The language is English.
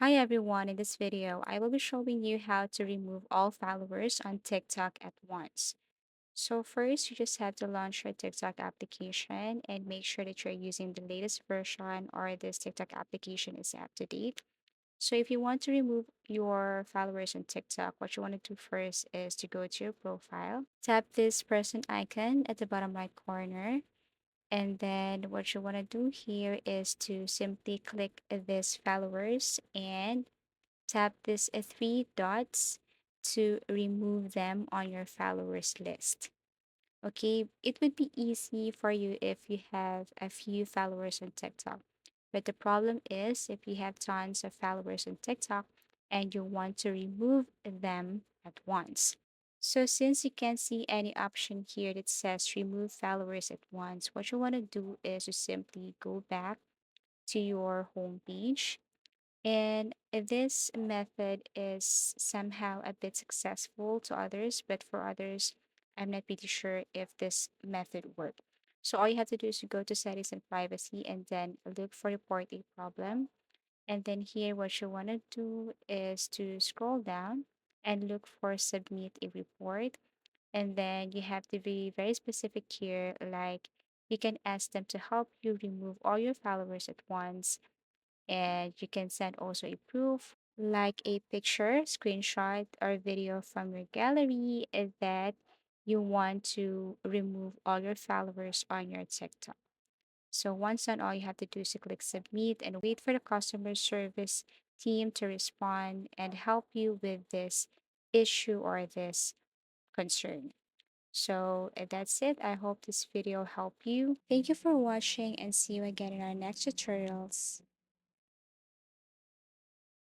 Hi everyone, in this video, I will be showing you how to remove all followers on TikTok at once. So first, you just have to launch your TikTok application and make sure that you're using the latest version or this TikTok application is up to date. So if you want to remove your followers on TikTok, what you want to do first is to go to your profile, tap this person icon at the bottom right corner, and then what you want to do here is to simply click this followers and tap these three dots to remove them on your followers list. Okay, it would be easy for you if you have a few followers on TikTok. But the problem is if you have tons of followers on TikTok and you want to remove them at once. So since you can't see any option here that says remove followers at once, what you want to do is to simply go back to your home page, and this method is somehow a bit successful to others, but for others, I'm not pretty sure if this method worked. So all you have to do is to go to settings and privacy and then look for report a problem. And then here, what you want to do is to scroll down and look for submit a report. And then you have to be very specific here, like you can ask them to help you remove all your followers at once, and you can send also a proof like a picture, screenshot, or video from your gallery that you want to remove all your followers on your TikTok. So once done, all you have to do is to click submit and wait for the customer service team to respond and help you with this issue or this concern. So that's it. I hope this video helped you. Thank you for watching and see you again in our next tutorials.